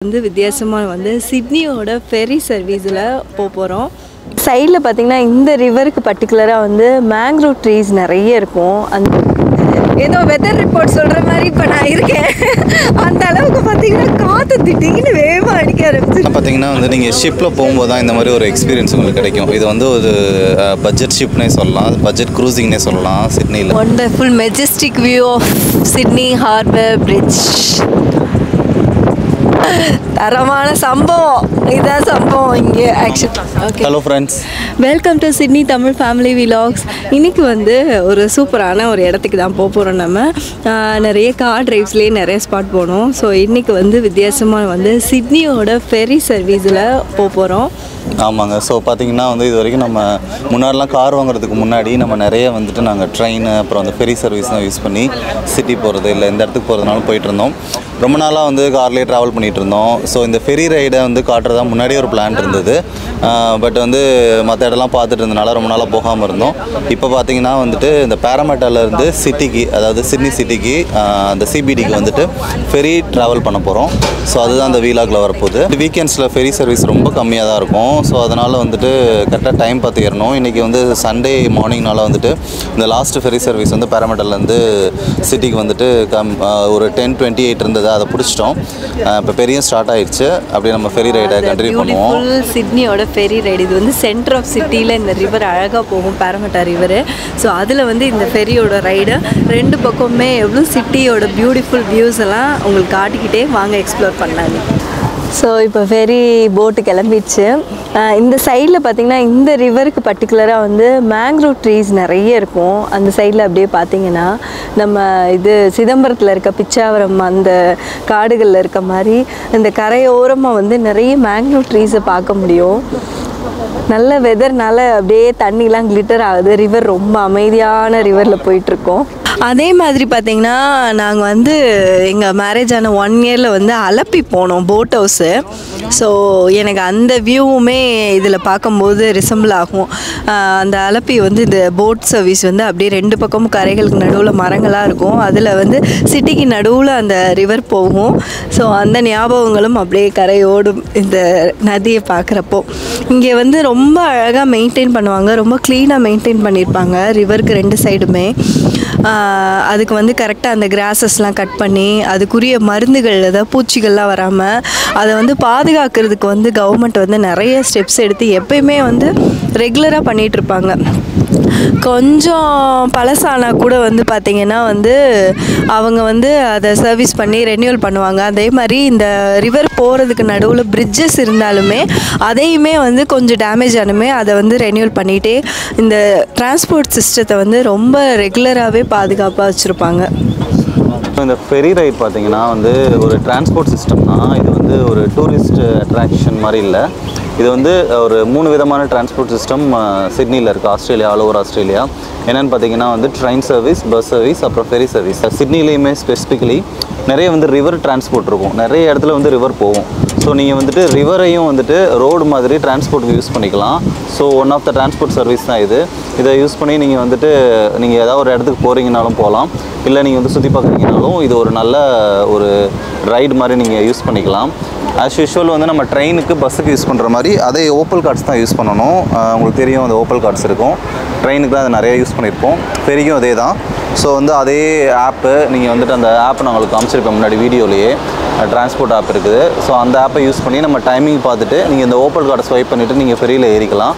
வந்து வித்தியாசமாக வந்து சிட்னியோட ஃபெரி சர்வீஸில் போகிறோம். சைடில் பார்த்திங்கன்னா இந்த ரிவருக்கு பர்டிகுலராக வந்து மேங்க்ரோவ் ட்ரீஸ் நிறைய இருக்கும். அந்த ஏதோ வெதர் ரிப்போர்ட் சொல்கிற மாதிரி இப்போ நான் இருக்கேன். அந்த அளவுக்கு பார்த்திங்கன்னா காற்று திடீர்னு வேகமாக அடிக்க ஆரம்பிச்சு. பார்த்திங்கன்னா வந்து நீங்கள் ஷிப்பில் போகும்போது தான் இந்த மாதிரி ஒரு எக்ஸ்பீரியன்ஸ் உங்களுக்கு கிடைக்கும். இது வந்து ஒரு பட்ஜெட் ஷிப்னே சொல்லலாம், பட்ஜெட் க்ரூசிங்னே சொல்லலாம் சிட்னியில். Wonderful majestic view of Sydney harbour bridge. தரமான சம்பவம், இதுதான் சம்பவம் இங்கே actually. Okay, hello friends, welcome to Sydney Tamil family vlogs. இன்றைக்கி வந்து ஒரு சூப்பரான ஒரு இடத்துக்கு தான் போகிறோம். நம்ம நிறைய கார் ட்ரைவ்ஸ்லேயே நிறைய ஸ்பாட் போனோம். ஸோ இன்றைக்கி வந்து வித்தியாசமாக வந்து சிட்னியோட ஃபெரி சர்வீஸில் போகிறோம். ஆமாங்க. ஸோ பார்த்தீங்கன்னா வந்து இது வரைக்கும் நம்ம முன்னாடிலாம் கார் வாங்குறதுக்கு முன்னாடி நம்ம நிறைய வந்துட்டு நாங்கள் ட்ரெயின் அப்புறம் அந்த ஃபெரி சர்வீஸ் தான் யூஸ் பண்ணி சிட்டி போகிறது இல்லை எந்த இடத்துக்கு போகிறதுனாலும் போயிட்டு இருந்தோம். ரொம்ப நாளாக வந்து கார்லேயே ட்ராவல் பண்ணிகிட்டு இருந்தோம். ஸோ இந்த ஃபெரி ரைடை வந்து காட்டுறதா முன்னாடியே ஒரு பிளான் இருந்தது. பட் வந்து மற்ற இடம்லாம் பார்த்துட்டு இருந்தனால ரொம்ப நாளாக போகாமல் இருந்தோம். இப்போ பார்த்தீங்கன்னா வந்துட்டு இந்த பேராமெட்டாலேருந்து சிட்டிக்கு, அதாவது சிட்னி சிட்டிக்கு அந்த சிபிடிக்கு வந்துட்டு ஃபெரி ட்ராவல் பண்ண போகிறோம். ஸோ அதுதான் அந்த வீலாகில் வரப்போகுது. வீக்கெண்ட்ஸில் ஃபெரி சர்வீஸ் ரொம்ப கம்மியாக தான் இருக்கும். ஸோ அதனால் வந்துட்டு கரெக்டாக டைம் பார்த்து ஏறணும். இன்றைக்கி வந்து சண்டே மார்னிங்னால வந்துட்டு இந்த லாஸ்ட் ஃபெரி சர்வீஸ் வந்து பேராமெட்டாலேருந்து சிட்டிக்கு வந்துட்டு ஒரு 10:28 இருந்தது, அதை பிடிச்சிட்டோம். இப்போ பெரிய ஸ்டார்ட் ஆயிடுச்சு. அப்படியே நம்ம ஃபெரி ரைடை கண்டினியூ பண்ணுவோம். சிட்னியோட ஃபெரி ரைடு இது வந்து சென்டர் ஆஃப் சிட்டியில் இந்த ரிவர் அழகாக போகும், பேராமெட்டா ரிவரு. ஸோ அதில் வந்து இந்த ஃபெரியோட ரைடு ரெண்டு பக்கமுமே எவ்வளோ சிட்டியோட பியூட்டிஃபுல் வியூஸ் எல்லாம் உங்களுக்கு காட்டிக்கிட்டே வாங்க எக்ஸ்ப்ளோர் பண்ணாங்க. ஸோ இப்போ ஃபெரி போட்டு கிளம்பிடுச்சு. இந்த சைடில் பார்த்திங்கன்னா இந்த ரிவருக்கு பர்டிகுலராக வந்து மேங்க்ரோவ் ட்ரீஸ் நிறைய இருக்கும். அந்த சைடில் அப்படியே பார்த்திங்கன்னா நம்ம இது சிதம்பரத்தில் இருக்க பிச்சாவரம் அந்த காடுகளில் இருக்க மாதிரி இந்த கரையோரமாக வந்து நிறைய மேங்க்ரோவ் ட்ரீஸை பார்க்க முடியும். நல்ல வெதர்னால அப்படியே தண்ணிலாம் கிளிட்டர் ஆகுது. ரிவர் ரொம்ப அமைதியான ரிவரில் போயிட்டுருக்கோம். அதே மாதிரி பார்த்திங்கன்னா நாங்கள் வந்து எங்கள் மேரேஜ் ஆன 1 இயரில் வந்து அலப்பி போனோம், போட் ஹவுஸு. ஸோ எனக்கு அந்த வியூவுமே இதில் பார்க்கும்போது ரிசம்பிள் ஆகும். அந்த அலப்பி வந்து இந்த போட் சர்வீஸ் வந்து அப்படியே ரெண்டு பக்கமும் கரைகளுக்கு நடுவில் மரங்களாக இருக்கும். அதில் வந்து சிட்டிக்கு நடுவில் அந்த ரிவர் போகும். ஸோ அந்த ஞாபகங்களும் அப்படியே கரையோடும் இந்த நதியை பார்க்குறப்போ. இங்கே வந்து ரொம்ப அழகாக மெயின்டைன் பண்ணுவாங்க, ரொம்ப க்ளீனாக மெயின்டைன் பண்ணியிருப்பாங்க ரிவருக்கு ரெண்டு சைடுமே. அதுக்கு வந்து கரெக்டாக அந்த கிராஸஸ்லாம் கட் பண்ணி அதுக்குரிய மருந்துகள், அதாவது பூச்சிகள்லாம் வராமல் அதை வந்து பாதுகாக்கிறதுக்கு வந்து கவர்மெண்ட் வந்து நிறைய ஸ்டெப்ஸ் எடுத்து எப்பயுமே வந்து ரெகுலராக பண்ணிகிட்ருப்பாங்க. கொஞ்சம் பழசானா கூட வந்து பார்த்திங்கன்னா வந்து அவங்க வந்து அதை சர்வீஸ் பண்ணி ரெனியூவல் பண்ணுவாங்க. அதே மாதிரி இந்த ரிவர் போகிறதுக்கு நடுவில் பிரிட்ஜஸ் இருந்தாலுமே அதையுமே வந்து கொஞ்சம் டேமேஜ் ஆனுமே அதை வந்து ரெனியூவல் பண்ணிகிட்டே இந்த டிரான்ஸ்போர்ட் சிஸ்டத்தை வந்து ரொம்ப ரெகுலராகவே பாதுகாப்பாக வச்சுருப்பாங்க. இந்த ஃபெரி ரைட் பார்த்திங்கன்னா வந்து ஒரு டிரான்ஸ்போர்ட் சிஸ்டம் தான். இது வந்து ஒரு டூரிஸ்ட் அட்ராக்ஷன் மாதிரி இல்லை. இது வந்து ஒரு 3 விதமான டிரான்ஸ்போர்ட் சிஸ்டம் சிட்னியில் இருக்குது, ஆஸ்திரேலியா, ஆல் ஓவர் ஆஸ்திரேலியா. என்னென்னு பார்த்தீங்கன்னா வந்து ட்ரெயின் சர்வீஸ், பஸ் சர்வீஸ், அப்புறம் ஃபெரி சர்வீஸ். சிட்னிலேயுமே ஸ்பெசிஃபிக்கலி நிறைய வந்து ரிவர் டிரான்ஸ்போர்ட் இருக்கும், நிறைய இடத்துல வந்து ரிவர் போகும். ஸோ நீங்கள் வந்துட்டு ரிவரையும் வந்துட்டு ரோடு மாதிரி டிரான்ஸ்போர்ட்டுக்கு யூஸ் பண்ணிக்கலாம். So one of the transport service தான் இது. இதை யூஸ் பண்ணி நீங்கள் வந்துட்டு நீங்கள் ஏதாவது ஒரு இடத்துக்கு போகிறீங்கனாலும் போகலாம், இல்லை நீங்கள் வந்து சுற்றி பார்க்குறீங்கனாலும் இது ஒரு நல்ல ஒரு ரைடு மாதிரி நீங்கள் யூஸ் பண்ணிக்கலாம். ஆஸ் யூஷுவல் வந்து நம்ம ட்ரெயினுக்கு பஸ்ஸுக்கு யூஸ் பண்ணுற மாதிரி அதே ஓப்பல் கார்ட்ஸ் தான் யூஸ் பண்ணணும். உங்களுக்கு தெரியும், அந்த ஓப்பல் கார்ட்ஸ் இருக்கும். ட்ரெயினுக்கு தான் அதை நிறைய யூஸ் பண்ணியிருப்போம், ஃபெரிக்கும் அதே தான். ஸோ வந்து அதே ஆப்பு நீங்கள் வந்துட்டு அந்த ஆப் நான் உங்களுக்கு காமிச்சிருப்பேன் முன்னாடி வீடியோலேயே, டிரான்ஸ்போர்ட் ஆப் இருக்குது. ஸோ அந்த ஆப்பை யூஸ் பண்ணி நம்ம டைமிங் பார்த்துட்டு நீங்கள் இந்த ஓப்பல் கார்டை ஸ்வைப் பண்ணிவிட்டு நீங்கள் ஃபெரியில் ஏறிக்கலாம்.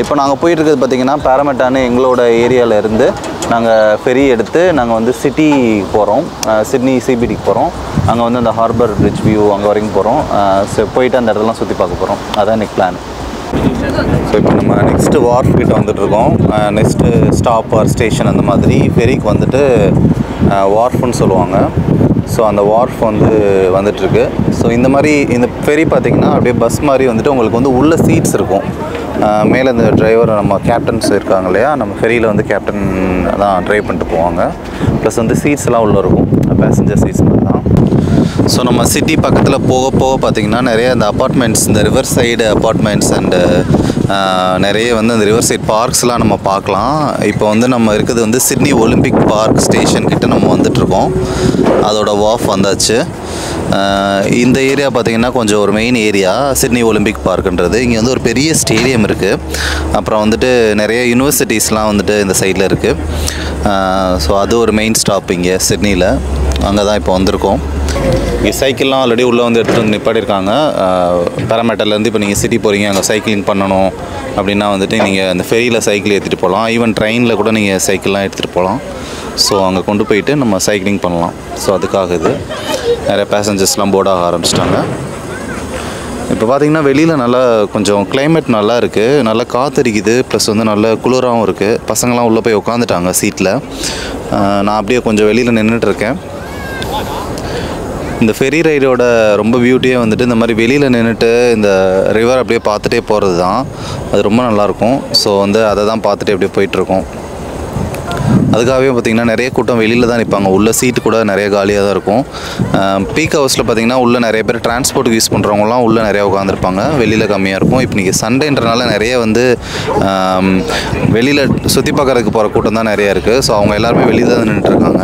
இப்போ நாங்கள் போயிட்டுருக்கிறது பார்த்திங்கன்னா பேராமெட்டான்னு எங்களோட ஏரியாவில் இருந்து நாங்கள் ஃபெரி எடுத்து நாங்கள் வந்து சிட்டி போகிறோம், சிட்னி சிபிடிக்கு போகிறோம். அங்கே வந்து அந்த ஹார்பர் பிரிட்ஜ் வியூ அங்கே வரைக்கும் போகிறோம். போயிட்டு அந்த இடத்துலாம் சுற்றி பார்க்க போகிறோம். அதான் எனக்கு பிளான். ஸோ இப்போ நம்ம நெக்ஸ்ட்டு வார்ஃப் கிட்ட வந்துட்டுருக்கோம். நெக்ஸ்ட்டு ஸ்டாப் ஆர் ஸ்டேஷன் அந்த மாதிரி ஃபெரிக்கு வந்துட்டு வார்ஃப்னு சொல்லுவாங்க. ஸோ அந்த வார்ஃப் வந்து வந்துட்டுருக்கு. ஸோ இந்த மாதிரி இந்த ஃபெரி பார்த்திங்கன்னா அப்படியே பஸ் மாதிரி வந்துட்டு உங்களுக்கு வந்து உள்ள சீட்ஸ் இருக்கும். மேலே இந்த டிரைவர் நம்ம கேப்டன்ஸ் இருக்காங்க இல்லையா, நம்ம ஃபெரியில் வந்து கேப்டன் தான் ட்ரைவ் பண்ணிட்டு போவாங்க. ப்ளஸ் வந்து சீட்ஸ் எல்லாம் உள்ளே இருக்கும், பேசஞ்சர் சீட்ஸ் மாதிரி தான். ஸோ நம்ம சிட்டி பக்கத்தில் போக போக பார்த்திங்கன்னா நிறைய இந்த அப்பார்ட்மெண்ட்ஸ், இந்த ரிவர் சைடு அப்பார்ட்மெண்ட்ஸ் அண்டு நிறைய வந்து அந்த ரிவர் சைட் பார்க்ஸ்லாம் நம்ம பார்க்கலாம். இப்போ வந்து நம்ம இருக்கிறது வந்து சிட்னி ஒலிம்பிக் பார்க் ஸ்டேஷன் கிட்ட நம்ம வந்துட்டுருக்கோம். அதோட வார்ஃப் வந்தாச்சு. இந்த ஏரியா பார்த்திங்கன்னா கொஞ்சம் ஒரு மெயின் ஏரியா சிட்னி ஒலிம்பிக் பார்க்குன்றது. இங்கே வந்து ஒரு பெரிய ஸ்டேடியம் இருக்குது. அப்புறம் வந்துட்டு நிறைய யூனிவர்சிட்டிஸ்லாம் வந்துட்டு இந்த சைடில் இருக்குது. ஸோ அது ஒரு மெயின் ஸ்டாப் இங்கே சிட்னியில். அங்கே தான் இப்போ வந்திருக்கோம். இங்கே சைக்கிள்லாம் ஆல்ரெடி உள்ளே வந்து எடுத்துகிட்டு வந்து நிப்பாட்டியிருக்காங்க. பேராமேட்டர்லேருந்து இப்போ நீங்கள் சிட்டி போகிறீங்க, அங்கே சைக்கிளிங் பண்ணணும் அப்படின்னா வந்துட்டு நீங்கள் அந்த ஃபெரியில் சைக்கிள் ஏற்றிட்டு போகலாம். ஈவன் ட்ரெயினில் கூட நீங்கள் சைக்கிள்லாம் எடுத்துகிட்டு போகலாம். ஸோ அங்கே கொண்டு போயிட்டு நம்ம சைக்கிளிங் பண்ணலாம். ஸோ அதுக்காக இது நிறைய பேசஞ்சர்ஸ்லாம் போர்டாக ஆரம்பிச்சிட்டாங்க. இப்போ பார்த்திங்கன்னா வெளியில் நல்லா கொஞ்சம் கிளைமேட் நல்லா இருக்குது, நல்லா காற்றடிக்குது, ப்ளஸ் வந்து நல்ல குளிராகவும் இருக்குது. பசங்களாம் உள்ளே போய் உட்காந்துட்டாங்க சீட்டில். நான் அப்படியே கொஞ்சம் வெளியில் நின்றுட்டுருக்கேன். இந்த ஃபெரி ரைடோட ரொம்ப பியூட்டியே வந்துட்டு இந்த மாதிரி வெளியில் நின்றுட்டு இந்த ரிவர் அப்படியே பார்த்துட்டே போகிறது தான். அது ரொம்ப நல்லாயிருக்கும். ஸோ வந்து அதை தான் பார்த்துட்டு அப்படியே போயிட்டுருக்கோம். அதுக்காகவே பார்த்திங்கன்னா நிறைய கூட்டம் வெளியில் தான் நிற்பாங்க. உள்ள சீட்டு கூட நிறைய காலியாக தான் இருக்கும். பீக் ஹவர்ஸில் பார்த்திங்கன்னா உள்ளே நிறைய பேர் டிரான்ஸ்போர்ட்டுக்கு யூஸ் பண்ணுறவங்களாம் உள்ளே நிறையா உட்காந்துருப்பாங்க. வெளியில் கம்மியாக இருக்கும். இப்போ இன்றைக்கி சண்டேன்றனால நிறைய வந்து வெளியில் சுற்றி பார்க்குறதுக்கு போகிற கூட்டம் தான் நிறையா இருக்குது. ஸோ அவங்க எல்லாருமே வெளியில் தான் நின்றுட்டுருக்காங்க.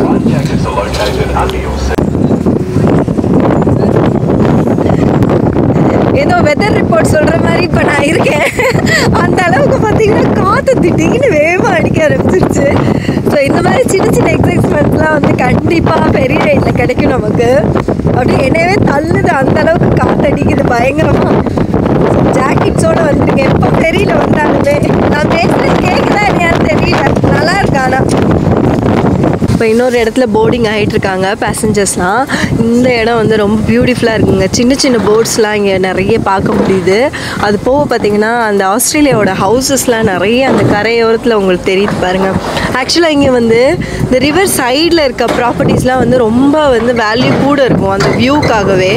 ஏதோ வெதர் ரிப்போர்ட் சொல்கிற மாதிரி இப்போ நான் இருக்கேன். அந்த அளவுக்கு பார்த்தீங்கன்னா காற்று திடீர்னு வேகமாக அடிக்க ஆரம்பிச்சிருச்சு. ஸோ இந்த மாதிரி சின்ன சின்ன எக்ஸைட்மெண்ட்ஸ்லாம் வந்து கண்டிப்பாக பெரிய ரைடில் கிடைக்கும் நமக்கு. அப்படியே என்னவே தள்ளுது, அந்த அளவுக்கு காற்று அடிக்குது பயங்கரமாக. ஜாக்கெட்ஸோடு வந்துருக்கேன். எப்போ ஃபெரியில் வந்தாலுமே நான் பேசுகிறது கேட்குதா இல்லையான்னு தெரியல. நல்லா இருக்கா? ஆனால் இப்போ இன்னொரு இடத்துல போர்டிங் ஆகிட்டு இருக்காங்க பேசஞ்சர்ஸ்லாம். இந்த இடம் வந்து ரொம்ப பியூட்டிஃபுல்லாக இருக்குங்க. சின்ன சின்ன போட்ஸ்லாம் இங்கே நிறைய பார்க்க முடியுது. அது போக பார்த்தீங்கன்னா அந்த ஆஸ்திரேலியாவோட ஹவுசஸ்லாம் நிறைய அந்த கரையோரத்தில் உங்களுக்கு தெரியுது பாருங்கள். ஆக்சுவலாக இங்கே வந்து இந்த ரிவர் சைடில் இருக்க ப்ராப்பர்ட்டிஸ்லாம் வந்து ரொம்ப வந்து வேல்யூ கூட இருக்கும் அந்த வியூக்காகவே.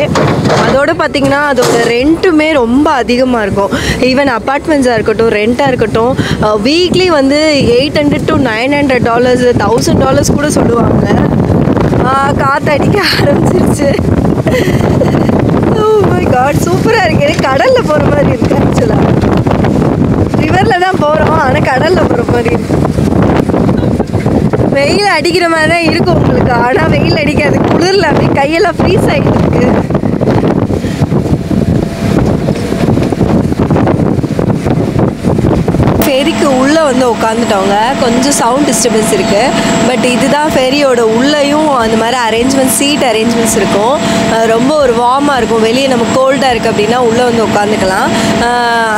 அதோடு பார்த்திங்கன்னா அதோட ரெண்ட்டுமே ரொம்ப அதிகமாக இருக்கும். ஈவன் அப்பார்ட்மெண்ட்ஸாக இருக்கட்டும், ரெண்ட்டாக இருக்கட்டும், வீக்லி வந்து $800 to $900, $1000 கூட சொல்லுவாங்க. காற்று அடிக்க ஆரம்பிச்சிருச்சு. ஓ மை காட், சூப்பராக இருக்கு. எனக்கு கடலில் போகிற மாதிரி இருக்குது. ஆக்சுவலாக ரிவரில் தான் போகிறோம், ஆனால் கடலில் போகிற மாதிரி இருக்கு. வெயில் அடிக்கிற மாதிரி தான் இருக்கும் உங்களுக்கு, ஆனால் வெயில் அடிக்காது. குளிரில் அப்படியே கையெல்லாம் ஃப்ரீஸ் ஆகிட்டு இருக்கு. ஃபெரிக்கு உள்ளே வந்து உட்காந்துட்டவங்க. கொஞ்சம் சவுண்ட் டிஸ்டர்பன்ஸ் இருக்குது. பட் இதுதான் ஃபெரியோட உள்ளேயும் அந்த மாதிரி அரேஞ்ச்மெண்ட்ஸ், சீட் அரேஞ்ச்மெண்ட்ஸ் இருக்கும். ரொம்ப ஒரு வார்மாக இருக்கும். வெளியே நம்ம கோல்டாக இருக்குது அப்படின்னா உள்ளே வந்து உட்காந்துக்கலாம்.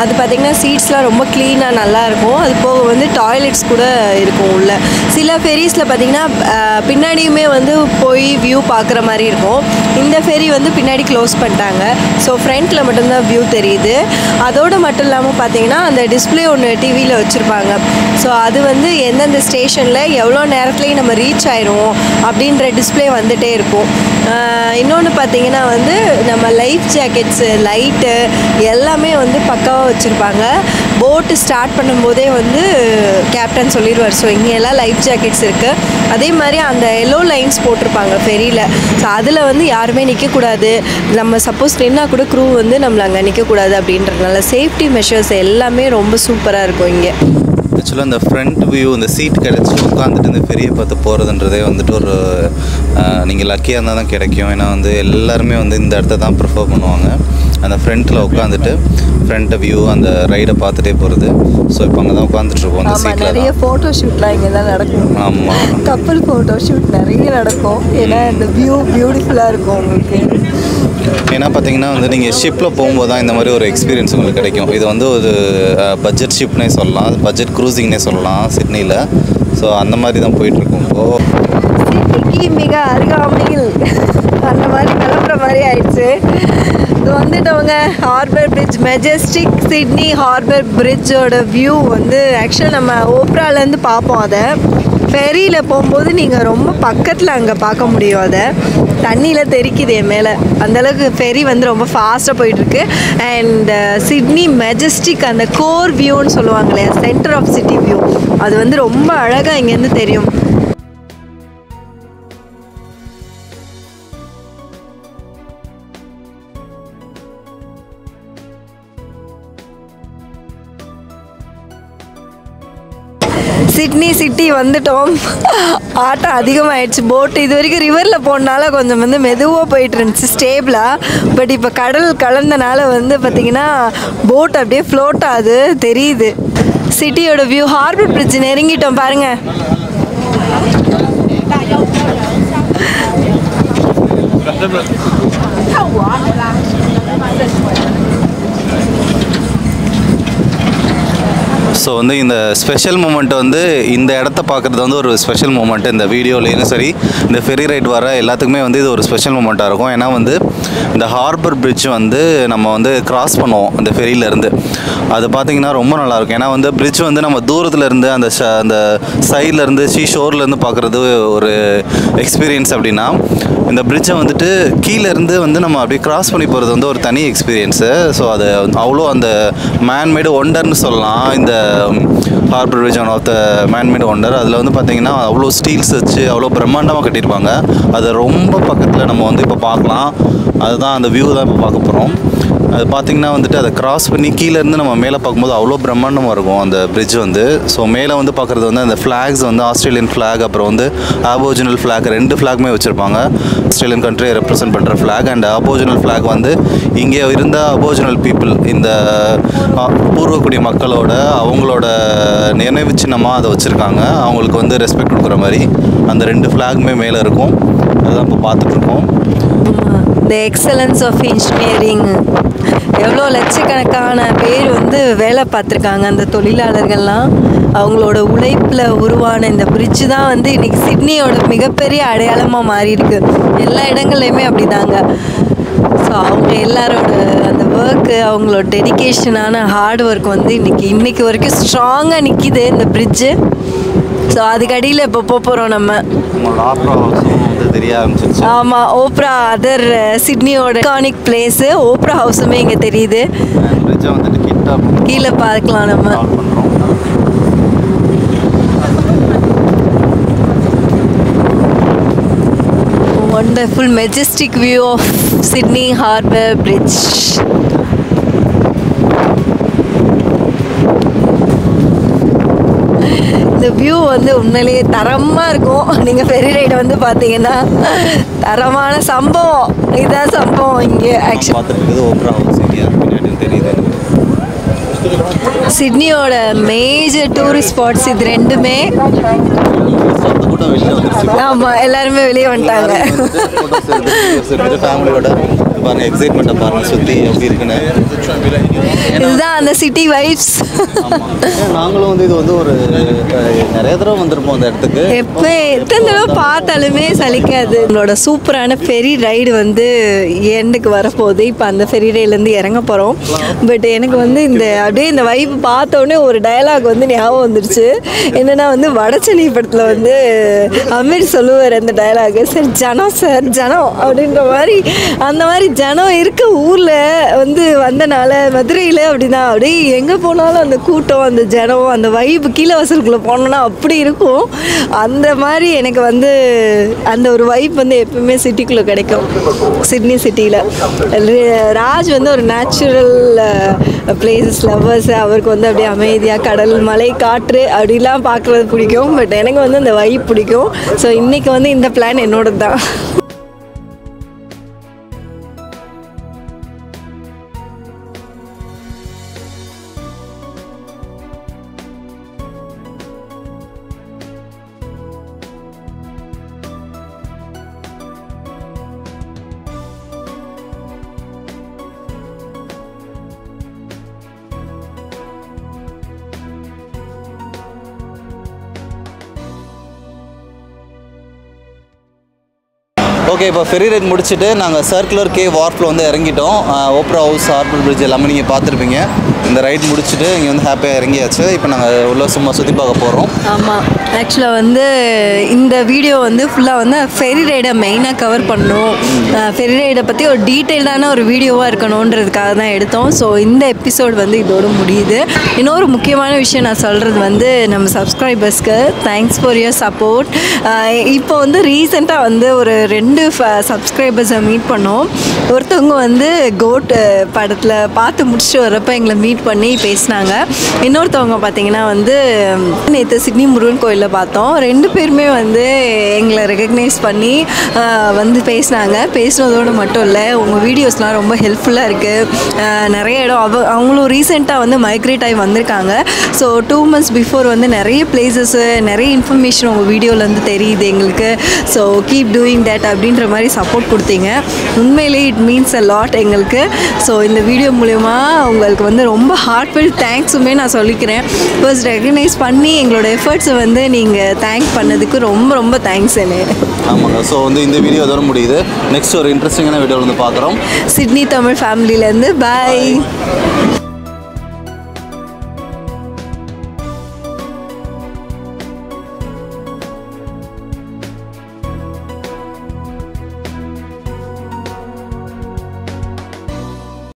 அது பார்த்திங்கன்னா சீட்ஸ்லாம் ரொம்ப க்ளீனாக நல்லாயிருக்கும். அது போக வந்து டாய்லெட்ஸ் கூட இருக்கும் உள்ளே. சில ஃபெரிஸில் பார்த்திங்கன்னா பின்னாடியுமே வந்து போய் வியூ பார்க்குற மாதிரி இருக்கும். இந்த ஃபெரி வந்து பின்னாடி க்ளோஸ் பண்ணிட்டாங்க. ஸோ ஃப்ரண்ட்டில் மட்டும்தான் வியூ தெரியுது. அதோடு மட்டும் இல்லாமல் பார்த்திங்கன்னா அந்த டிஸ்பிளே ஒன்று டிவியில் வச்சுருப்பாங்க. ஸோ அது வந்து எந்தெந்த ஸ்டேஷனில் எவ்வளோ நேரத்துலேயும் நம்ம ரீச் ஆயிடுவோம் அப்படின்ற டிஸ்பிளே வந்துகிட்டே இருக்கும். இன்னொன்று பார்த்திங்கன்னா வந்து நம்ம லைஃப் ஜாக்கெட்ஸு, லைட்டு எல்லாமே வந்து பக்காவாக வச்சுருப்பாங்க. போட்டு ஸ்டார்ட் பண்ணும்போதே வந்து கேப்டன் சொல்லிடுவார், ஸோ இங்கெல்லாம் லைஃப் ஜாக்கெட்ஸ் இருக்குது. அதே மாதிரி அந்த எல்லோ லைன்ஸ் போட்டிருப்பாங்க ஃபெரியில். ஸோ அதில் வந்து யாருமே நிற்கக்கூடாது. நம்ம சப்போஸ் நின்னா கூட க்ரூ வந்து நம்மளை அங்கே நிற்கக்கூடாது அப்படின்றதுனால சேஃப்டி மெஷர்ஸ் எல்லாமே ரொம்ப சூப்பராக இருக்கும் இங்கே. ஆக்சுவலாக இந்த ஃப்ரண்ட் வியூ, இந்த சீட் கிடச்சி உட்காந்துட்டு இந்த ஃபெரியை பார்த்து போகிறதுன்றதே வந்துட்டு ஒரு நீங்கள் லக்கியாக இருந்தால் தான் கிடைக்கும். ஏன்னா வந்து எல்லாருமே வந்து இந்த இடத்த தான் ப்ரிஃபர் பண்ணுவாங்க. அந்த ஃப்ரண்ட்டில் உட்காந்துட்டு ஃப்ரண்ட் வியூ அந்த ரைடை பார்த்துட்டே போகிறது. ஸோ இப்போ அங்கே தான் உட்காந்துட்ருக்கோம் அந்த சீட்டில். நிறைய ஃபோட்டோ ஷூட்லாம் இங்கே தான் நடக்கும். ஆமாம், கப்பல் ஃபோட்டோ ஷூட் நிறைய நடக்கும். ஏன்னா இந்த வியூ பியூட்டிஃபுல்லாக இருக்கும் உங்களுக்கு. ஏன்னா பார்த்தீங்கன்னா வந்து நீங்கள் ஷிப்பில் போகும்போது தான் இந்த மாதிரி ஒரு எக்ஸ்பீரியன்ஸ் உங்களுக்கு கிடைக்கும். இது வந்து ஒரு பட்ஜெட் ஷிப்னே சொல்லலாம், பட்ஜெட் க்ரூசிங்னே சொல்லலாம் சிட்னியில். ஸோ அந்த மாதிரி தான் போயிட்டுருக்கோம். சிட்னிக்கு மிக அருகாமையில் அந்த மாதிரி கிளம்புற மாதிரி ஆயிடுச்சு. இது வந்துட்டவங்க Harbour Bridge, majestic Sydney Harbour பிரிட்ஜோட வியூ வந்து ஆக்சுவலாக நம்ம ஓப்ராலேருந்து பார்ப்போம். அதை ஃபெரியில் போகும்போது நீங்கள் ரொம்ப பக்கத்தில் அங்கே பார்க்க முடியும். அதை தண்ணியில் தெரிக்குது என் மேலே. அந்தளவுக்கு ஃபெரி வந்து ரொம்ப ஃபாஸ்ட்டாக போயிட்டுருக்கு. அண்ட் சிட்னி மெஜஸ்டிக் அந்த கோர் வியூன்னு சொல்லுவாங்க இல்லையா, சென்டர் ஆஃப் சிட்டி வியூ, அது வந்து ரொம்ப அழகாக இங்கேருந்து தெரியும். சிட்னி சிட்டி வந்துட்டோம். ஆட்டம் அதிகமாகிடுச்சு. போட்டு இது வரைக்கும் ரிவரில் போனால கொஞ்சம் வந்து மெதுவாக போயிட்டு இருந்துச்சு ஸ்டேபிளாக. பட் இப்போ கடல் கலந்தனால வந்து பார்த்திங்கன்னா போட் அப்படியே ஃப்ளோட் ஆகுது தெரியுது. சிட்டியோட வியூ. ஹார்பர் பிரிட்ஜ் நெருங்கிட்டோம் பாருங்கள். ஸோ வந்து இந்த ஸ்பெஷல் மூமெண்ட் வந்து இந்த இடத்த பார்க்குறது வந்து ஒரு ஸ்பெஷல் மூமெண்ட். இந்த வீடியோலேயும் சரி இந்த ஃபெரி ரைட் வர எல்லாத்துக்குமே வந்து இது ஒரு ஸ்பெஷல் மூமெண்ட்டாக இருக்கும். ஏன்னா வந்து இந்த ஹார்பர் பிரிட்ஜ் வந்து நம்ம வந்து கிராஸ் பண்ணுவோம் அந்த ஃபெரியிலேருந்து. அது பார்த்திங்கன்னா ரொம்ப நல்லாயிருக்கும். ஏன்னா வந்து பிரிட்ஜ் வந்து நம்ம தூரத்துலேருந்து அந்த சைட்லேருந்து ஷோர்லேருந்து பார்க்குறது ஒரு எக்ஸ்பீரியன்ஸ். அப்படின்னா இந்த பிரிட்ஜை வந்துட்டு கீழேருந்து வந்து நம்ம அப்படியே கிராஸ் பண்ணி போகிறது வந்து ஒரு தனி எக்ஸ்பீரியன்ஸு. ஸோ அது அவ்வளோ அந்த மேன்மேடு ஒண்டர்னு சொல்லலாம். இந்த harbour bridge one of the manmade wonder. அதில் வந்து பார்த்திங்கன்னா அவ்வளோ ஸ்டீல்ஸ் வச்சு அவ்வளோ பிரம்மாண்டமாக கட்டியிருப்பாங்க. அதை ரொம்ப பக்கத்தில் நம்ம வந்து இப்போ பார்க்கலாம். அதுதான் அந்த வியூ தான் இப்போ பார்க்க போகிறோம். அது பார்த்திங்கன்னா வந்துட்டு அதை கிராஸ் பண்ணி கீழேருந்து நம்ம மேலே பார்க்கும்போது அவ்வளோ பிரம்மாண்டமாக இருக்கும் அந்த பிரிட்ஜ் வந்து. ஸோ மேலே வந்து பார்க்குறது வந்து அந்த ஃப்ளாக்ஸ் வந்து ஆஸ்திரேலியன் ஃப்ளாக், அப்புறம் வந்து ஆபோரிஜினல் ஃப்ளாக், 2 ஃப்ளாகுமே வச்சுருப்பாங்க. ஆஸ்திரேலியன் கண்ட்ரியை ரெப்ரசென்ட் பண்ணுற ஃப்ளாக் அண்ட் ஆபோரிஜினல் ஃப்ளாக் வந்து இங்கே இருந்த அபோரிஜினல் பீப்புள், இந்த பூர்வக்குடி மக்களோட அவங்களோட நினைவு சின்னமாக அதை வச்சுருக்காங்க. அவங்களுக்கு வந்து ரெஸ்பெக்ட் கொடுக்குற மாதிரி அந்த 2 ஃப்ளாகுமே மேலே இருக்கும். அதுதான் இப்போ பார்த்துட்ருக்கோம். The excellence of engineering. எவ்வளோ லட்சக்கணக்கான பேர் வந்து வேலை பார்த்துருக்காங்க. அந்த தொழிலாளர்கள்லாம் அவங்களோட உழைப்பில் உருவான இந்த பிரிட்ஜு தான் வந்து இன்றைக்கி சிட்னியோட மிகப்பெரிய அடையாளமாக மாறி இருக்கு. எல்லா இடங்கள்லையுமே அப்படி தாங்க. ஸோ அவங்க எல்லாரோட அந்த ஒர்க்கு, அவங்களோட டெடிக்கேஷனான ஹார்ட் ஒர்க் வந்து இன்னைக்கு வரைக்கும் ஸ்ட்ராங்காக நிற்கிது இந்த பிரிட்ஜு. ஸோ அதுக்கு அடியில் இப்போ போகிறோம் நம்ம. ஆமாம், ஓப்ரா அதர் சிட்னியோட ஐகானிக் பிளேஸு ஓப்ரா ஹவுஸுமே இங்கே தெரியுது. கீழே பார்க்கலாம் நம்ம. Wonderful majestic view of Sydney Harbour Bridge. இந்த வியூ வந்து உண்மையிலேயே தரமாக இருக்கும். நீங்கள் ஃபெரி ரைடை வந்து பார்த்தீங்கன்னா தரமான சம்பவம். இதுதான் சம்பவம் இங்கே ஆக்சுவலி பார்த்துருக்குது. ஓப்ரா ஹவுஸ் இங்கே பின்னாடி தெரியுது. சிட்னியோட மேஜர் டூரிஸ்ட் ஸ்பாட்ஸ் இது ரெண்டுமே. ஆமாம், எல்லாருமே வெளியே வந்துட்டாங்க. இதுதான் அந்த சிட்டி வைப்ஸ். நாங்களும் வந்து இது வந்து ஒரு நிறைய தடவை வந்திருப்போம் அந்த இடத்துக்கு. எப்போ எத்தனை தடவை பார்த்தாலுமே சலிக்காது. உங்களோட சூப்பரான ஃபெரி ரைடு வந்து எண்டுக்கு வரப்போகுது. இப்போ அந்த ஃபெரி ரைட்லேருந்து இறங்க போகிறோம். பட் எனக்கு வந்து அப்படியே இந்த வைப் பார்த்தோன்னே ஒரு டயலாக் வந்து ஞாபகம் வந்துருச்சு. என்னென்னா வந்து வடச்சென்னை படத்தில் வந்து அமீர் சொல்லுவார் அந்த டயலாகு, சார் ஜனம் சார் ஜனம் அப்படின்ற மாதிரி. அந்த மாதிரி ஜனம் இருக்க ஊரில் வந்து வந்தனால மதுரையில் அப்படின்னா அப்படியே எங்கே போனாலும் அந்த கூட்டம், அந்த ஜனம், அந்த வைப்பு கீழே வாசலுக்குள்ளே போனோன்னா அப்படி இருக்கும். அந்த மாதிரி எனக்கு வந்து அந்த ஒரு வைப் வந்து எப்பவுமே சிட்டிக்குள்ளே கிடைக்கும். சிட்னி சிட்டியில் ராஜ் வந்து ஒரு நேச்சுரல் பிளேசஸ் லவ்வர்ஸ். அவருக்கு வந்து அப்படியே அமைதியாக கடல், மலை, காற்று அப்படிலாம் பார்க்குறது பிடிக்கும். பட் எனக்கு வந்து அந்த வைப் பிடிக்கும். ஸோ இன்றைக்கி வந்து இந்த பிளான் என்னோடது தான். ஓகே, இப்போ ஃபெரி ரைட் முடிச்சுட்டு நாங்கள் சர்க்குலர் கே வார்ஃபில் வந்து இறங்கிட்டோம். ஓப்ரா ஹவுஸ், ஹார்பர் பிரிட்ஜ் எல்லாமே நீங்கள் பார்த்துருப்பீங்க. இந்த ரைட் முடிச்சுட்டு இங்கே வந்து ஹாப்பியாக இறங்கியாச்சு. இப்போ நாங்கள் உள்ள சும்மா சுற்றி பார்க்க போகிறோம். ஆமாம், ஆக்சுவலாக வந்து இந்த வீடியோ வந்து ஃபுல்லாக வந்து ஃபெரி ரைடை மெயினாக கவர் பண்ணணும். ஃபெரி ரைடை பற்றி ஒரு டீட்டெயில்டான ஒரு வீடியோவாக இருக்கணுன்றதுக்காக தான் எடுத்தோம். ஸோ இந்த எபிசோடு வந்து இதோடு முடியுது. இன்னொரு முக்கியமான விஷயம் நான் சொல்கிறது வந்து நம்ம சப்ஸ்கிரைபர்ஸ்க்கு தேங்க்ஸ் ஃபார் யுவர் சப்போர்ட். இப்போ வந்து ரீசெண்டாக வந்து ஒரு 2 சப்ஸ்கிரைபர்ஸை மீட் பண்ணோம். ஒருத்தவங்க வந்து கோட் படத்தில் பார்த்து முடிச்சுட்டு வரப்போ எங்களை மீட் பண்ணி பேசினாங்க. இன்னொருத்தவங்க பார்த்தீங்கன்னா வந்து நேற்று சிட்னி முருகன் கோயிலில் பார்த்தோம். 2 பேருமே வந்து எங்களை ரெகக்னைஸ் பண்ணி வந்து பேசினாங்க. பேசினதோடு மட்டும் இல்லை, உங்கள் வீடியோஸ்லாம் ரொம்ப ஹெல்ப்ஃபுல்லாக இருக்குது. நிறைய இடம் அவங்களும் ரீசெண்டாக வந்து மைக்ரேட் ஆகி வந்திருக்காங்க. ஸோ 2 months பிஃபோர் வந்து நிறைய பிளேசஸ்ஸு நிறைய இன்ஃபர்மேஷன் உங்கள் வீடியோவில் தெரியுது எங்களுக்கு. ஸோ கீப் டூயிங் தட் அப்படின்ற மாதிரி சப்போர்ட் கொடுத்தீங்க. உண்மையிலே இட் மீன்ஸ் அ லாட் எங்களுக்கு. ஸோ இந்த வீடியோ மூலமா உங்களுக்கு வந்து ரொம்ப ஹார்ட்ஃபுல் தேங்க்ஸுமே நான் சொல்லிக்கிறேன். ஃபர்ஸ்ட் ரெகக்னைஸ் பண்ணி எங்களோட எஃபர்ட்ஸை வந்து நீங்கள் தேங்க் பண்ணதுக்கு ரொம்ப ரொம்ப தேங்க்ஸ் என்ன. ஆமாங்க. ஸோ வந்து இந்த வீடியோ அதோட முடியுது. நெக்ஸ்ட் ஒரு இன்ட்ரெஸ்டிங்கான வீடியோ வந்து பார்க்குறோம். சிட்னி தமிழ் ஃபேமிலியிலேருந்து பாய்.